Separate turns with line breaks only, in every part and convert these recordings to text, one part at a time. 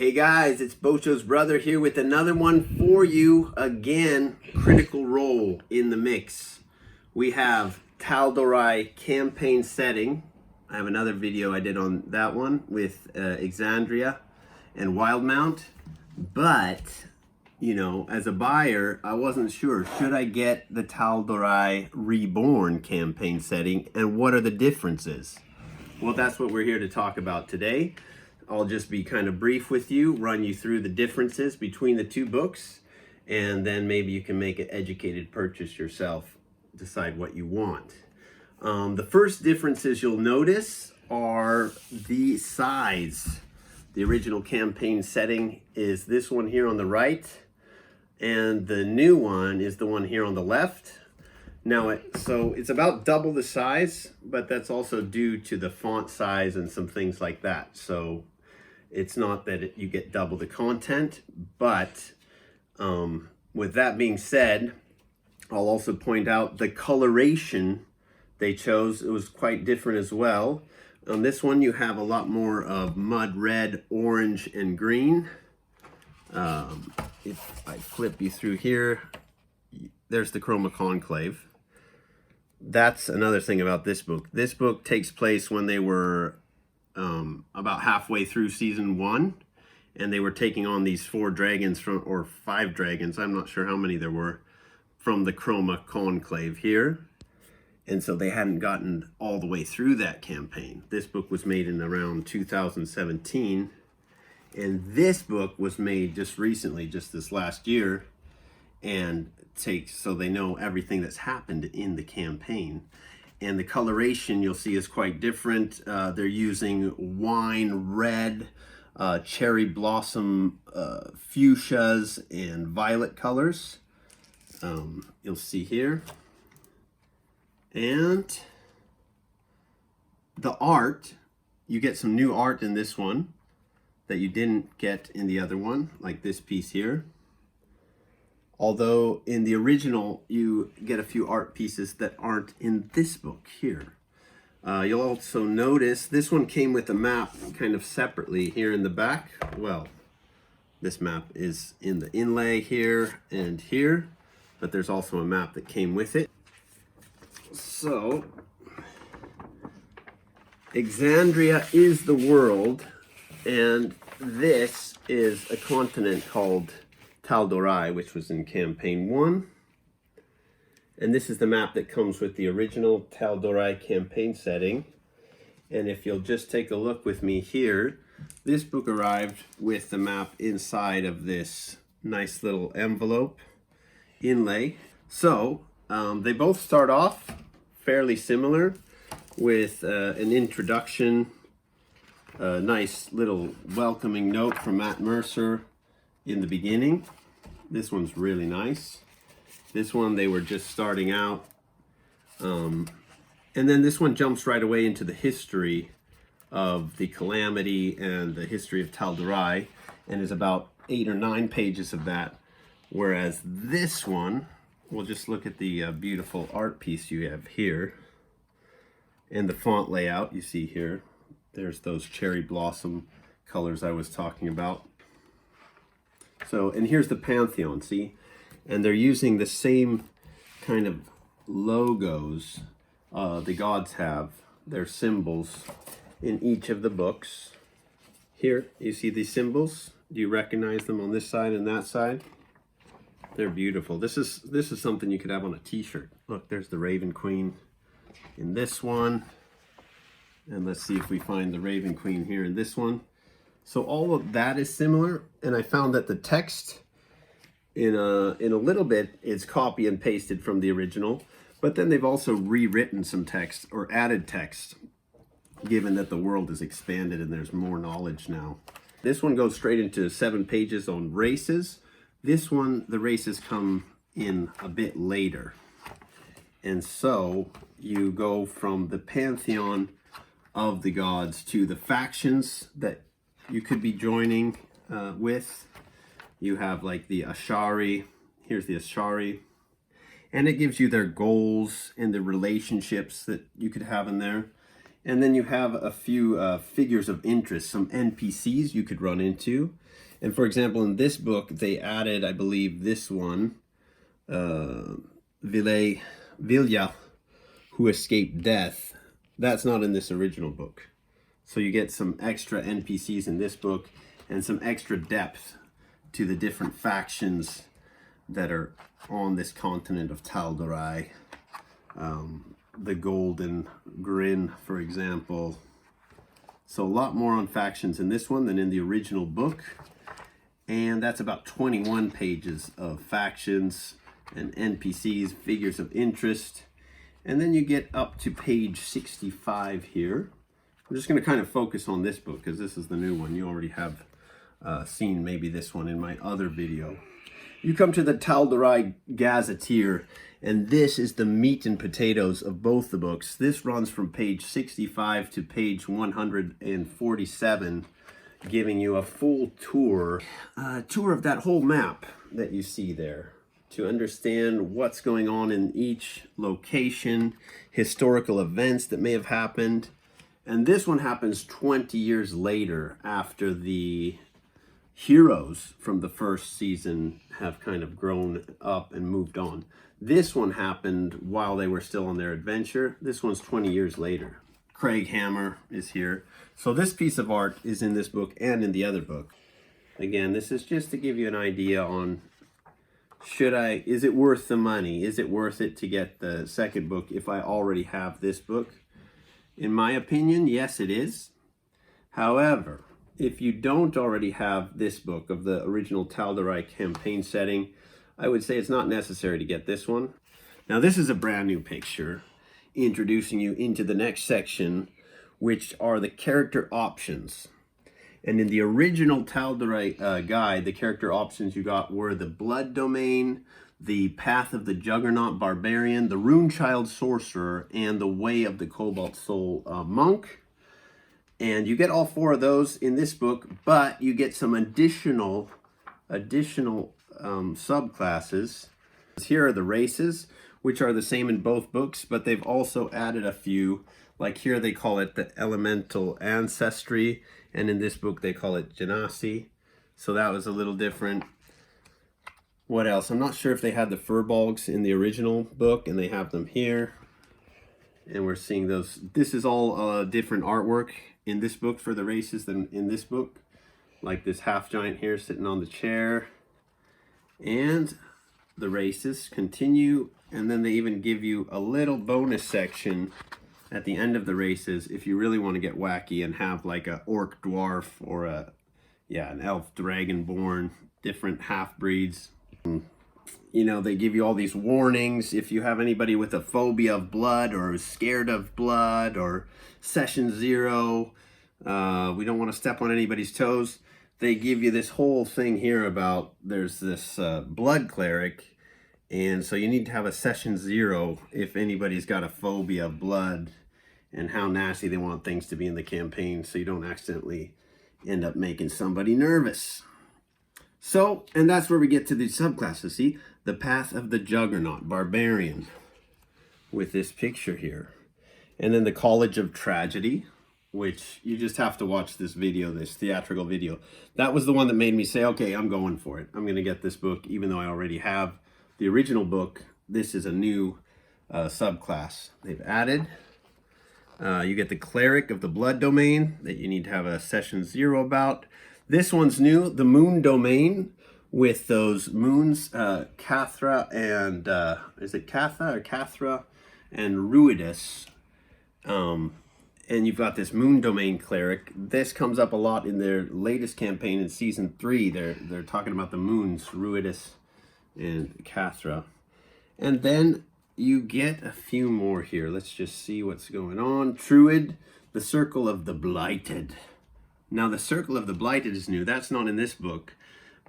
Hey guys, it's Bocho's brother here with another one for you. Again, Critical Role in the mix. We have Tal'Dorei Campaign Setting. I have another video I did on that one with Exandria and Wildmount. But, you know, as a buyer, I wasn't sure. Should I get the Tal'Dorei Reborn campaign setting, and what are the differences? Well, that's what we're here to talk about today. I'll just be kind of brief with you, run you through the differences between the two books, and then maybe you can make an educated purchase yourself, decide what you want. The first differences you'll notice are the size. The original campaign setting is this one here on the right, and the new one is the one here on the left. Now, so it's about double the size, but that's also due to the font size and some things like that. So it's not that you get double the content, but with that being said, I'll also point out the coloration they chose. It was quite different as well. On this one, you have a lot more of mud red, orange, and green. If I flip you through here, there's the Chroma Conclave. That's another thing about this book. This book takes place when they were about halfway through season 1, and they were taking on these 4 dragons from, or 5 dragons, I'm not sure how many there were, from the Chroma Conclave here. And so they hadn't gotten all the way through that campaign. This book was made in around 2017, and this book was made just recently, just this last year, and so they know everything that's happened in the campaign. And the coloration you'll see is quite different. They're using wine red, cherry blossom fuchsias, and violet colors. You'll see here. And the art, you get some new art in this one that you didn't get in the other one, like this piece here. Although in the original, you get a few art pieces that aren't in this book here. You'll also notice this one came with a map kind of separately here in the back. Well, this map is in the inlay here and here, but there's also a map that came with it. So, Exandria is the world, and this is a continent called Tal'Dorei, which was in campaign 1. And this is the map that comes with the original Tal'Dorei campaign setting. And if you'll just take a look with me here, this book arrived with the map inside of this nice little envelope inlay. So they both start off fairly similar with an introduction, a nice little welcoming note from Matt Mercer in the beginning. This one's really nice. This one, they were just starting out. And then this one jumps right away into the history of the calamity and the history of Tal'Dorei, and is about 8 or 9 pages of that. Whereas this one, we'll just look at the beautiful art piece you have here. And the font layout you see here. There's those cherry blossom colors I was talking about. So, and here's the Pantheon, see? And they're using the same kind of logos the gods have, their symbols, in each of the books. Here, you see these symbols? Do you recognize them on this side and that side? They're beautiful. This is something you could have on a t-shirt. Look, there's the Raven Queen in this one. And let's see if we find the Raven Queen here in this one. So all of that is similar, and I found that the text in a little bit is copy and pasted from the original, but then they've also rewritten some text or added text, given that the world is expanded and there's more knowledge now. This one goes straight into 7 pages on races. This one, the races come in a bit later. And so you go from the pantheon of the gods to the factions that you could be joining with. You have like the Ashari. Here's the Ashari. And it gives you their goals and the relationships that you could have in there. And then you have a few figures of interest, some NPCs you could run into. And for example, in this book, they added, I believe, this one, Vilja, who escaped death. That's not in this original book. So you get some extra NPCs in this book and some extra depth to the different factions that are on this continent of Tal'Dorei. The Golden Grin, for example. So a lot more on factions in this one than in the original book. And that's about 21 pages of factions and NPCs, figures of interest. And then you get up to page 65 here. I'm just going to kind of focus on this book because this is the new one. You already have seen maybe this one in my other video. You come to the Talderai Gazetteer, and this is the meat and potatoes of both the books. This runs from page 65 to page 147, giving you a full tour of that whole map that you see there to understand what's going on in each location, historical events that may have happened. And this one happens 20 years later, after the heroes from the first season have kind of grown up and moved on. This one happened while they were still on their adventure. This one's 20 years later. Craig Hammer is here. So this piece of art is in this book and in the other book. Again, this is just to give you an idea on, is it worth the money? Is it worth it to get the second book if I already have this book? In my opinion, yes, it is. However, if you don't already have this book of the original Tal'Dorei Campaign Setting, I would say it's not necessary to get this one. Now, this is a brand new picture introducing you into the next section, which are the character options. And in the original Tal'Dorei guide, the character options you got were the Blood Domain, the Path of the Juggernaut Barbarian, the Runechild Sorcerer, and the Way of the Cobalt Soul Monk. And you get all four of those in this book, but you get some additional subclasses. Here are the races, which are the same in both books, but they've also added a few. Like here they call it the Elemental Ancestry, and in this book they call it Genasi. So that was a little different. What else? I'm not sure if they had the Furbolgs in the original book, and they have them here. And we're seeing those. This is all different artwork in this book for the races than in this book. Like this half giant here sitting on the chair. And the races continue, and then they even give you a little bonus section at the end of the races if you really want to get wacky and have like a orc dwarf or an elf dragonborn, different half breeds. You know, they give you all these warnings if you have anybody with a phobia of blood or is scared of blood or session 0. We don't want to step on anybody's toes. They give you this whole thing here about there's this blood cleric, and so you need to have a session 0 if anybody's got a phobia of blood and how nasty they want things to be in the campaign, so you don't accidentally end up making somebody nervous. So, and that's where we get to the subclasses. See, the Path of the Juggernaut Barbarian with this picture here. And then the College of Tragedy, which you just have to watch this video, this theatrical video. That was the one that made me say, okay, I'm going for it. I'm going to get this book, even though I already have the original book. This is a new subclass they've added. You get the Cleric of the Blood Domain that you need to have a session 0 about. This one's new, the Moon Domain, with those moons, Cathra and, is it Catha or Cathra and Ruidus. And you've got this Moon Domain Cleric. This comes up a lot in their latest campaign in Season 3. They're talking about the moons, Ruidus and Cathra. And then you get a few more here. Let's just see what's going on. Truid, the Circle of the Blighted. Now, the Circle of the Blighted is new. That's not in this book.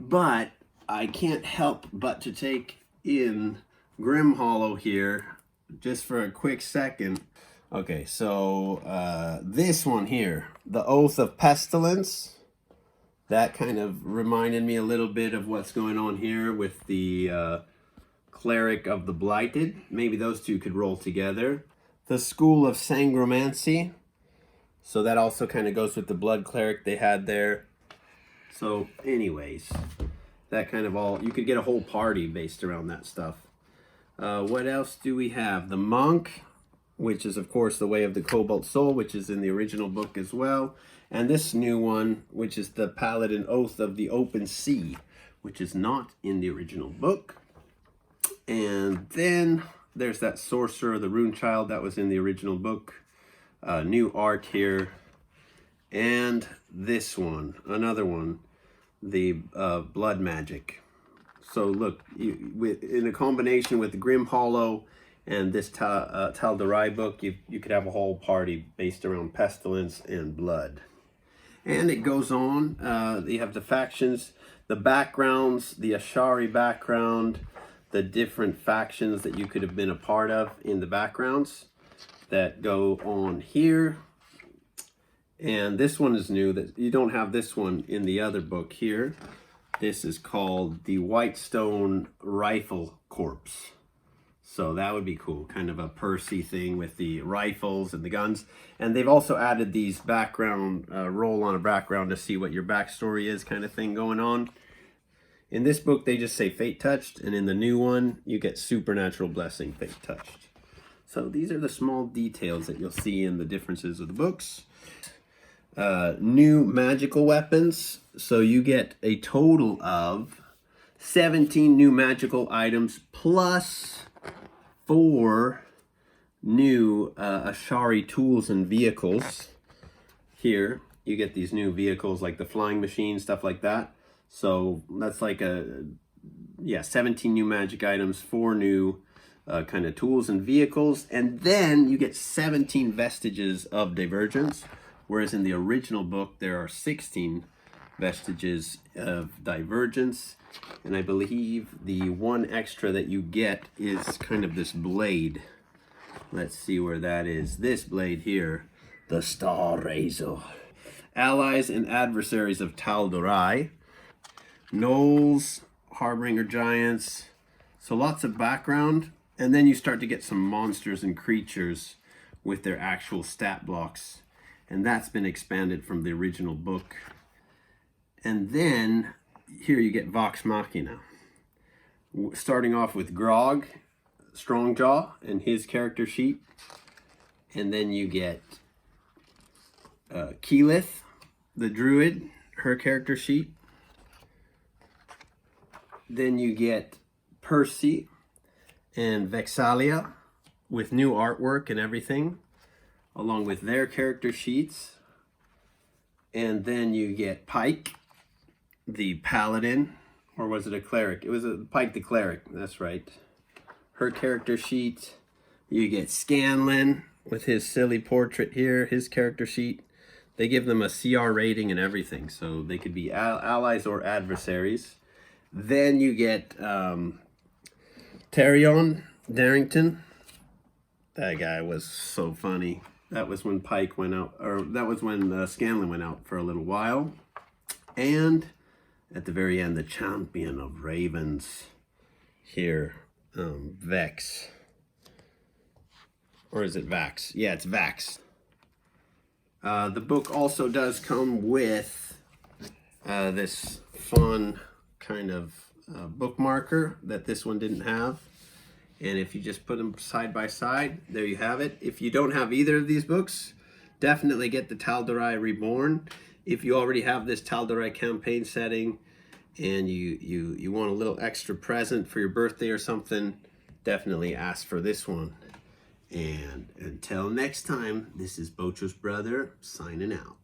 But I can't help but to take in Grim Hollow here just for a quick second. Okay, so this one here, the Oath of Pestilence, that kind of reminded me a little bit of what's going on here with the Cleric of the Blighted. Maybe those two could roll together. The School of Sangromancy, So that also kind of goes with the blood cleric they had there. So anyways, that kind of all, you could get a whole party based around that stuff. What else do we have? The monk, which is of course the way of the Cobalt Soul, which is in the original book as well. And this new one, which is the Paladin Oath of the Open Sea, which is not in the original book. And then there's that Sorcerer, the Rune Child, that was in the original book. New art here. And this one, another one, the Blood Magic. So look, in a combination with the Grim Hollow and this Tal'Dorei book, you could have a whole party based around pestilence and blood. And it goes on. You have the factions, the backgrounds, the Ashari background, the different factions that you could have been a part of in the backgrounds that go on here. And this one is new, that you don't have this one in the other book here. This is called the Whitestone Rifle Corps. So that would be cool, kind of a Percy thing with the rifles and the guns. And they've also added these background, roll on a background to see what your backstory is kind of thing going on. In this book, they just say Fate Touched, and in the new one, you get Supernatural Blessing, Fate Touched. So these are the small details that you'll see in the differences of the books. New magical weapons. So you get a total of 17 new magical items plus 4 new Ashari tools and vehicles. Here you get these new vehicles like the flying machine, stuff like that. So that's like 17 new magic items, 4 new kind of tools and vehicles, and then you get 17 vestiges of divergence, whereas in the original book there are 16 vestiges of divergence. And I believe the one extra that you get is kind of this blade. Let's see where that is. This blade here, the Star Razor. Allies and adversaries of Tal'Dorei. Gnolls, Harbinger Giants. So lots of background. And then you start to get some monsters and creatures with their actual stat blocks. And that's been expanded from the original book. And then here you get Vox Machina. Starting off with Grog, Strongjaw, and his character sheet. And then you get Keyleth, the Druid, her character sheet. Then you get Percy and Vexalia with new artwork and everything, along with their character sheets. And then you get Pike, the Paladin, or was it a Cleric? It was a Pike the Cleric, that's right. Her character sheet. You get Scanlan with his silly portrait here, his character sheet. They give them a CR rating and everything, so they could be allies or adversaries. Then you get Tyrion Darrington. That guy was so funny. That was when Pike went out, or that was when Scanlan went out for a little while. And at the very end, the champion of ravens here, Vex. Or is it Vax? Yeah, it's Vax. The book also does come with this fun kind of bookmarker that this one didn't have. And if you just put them side by side, there you have it. If you don't have either of these books, definitely get the Tal'Dorei Reborn. If you already have this Tal'Dorei Campaign Setting and you want a little extra present for your birthday or something, definitely ask for this one. And until next time, this is Bocho's brother signing out.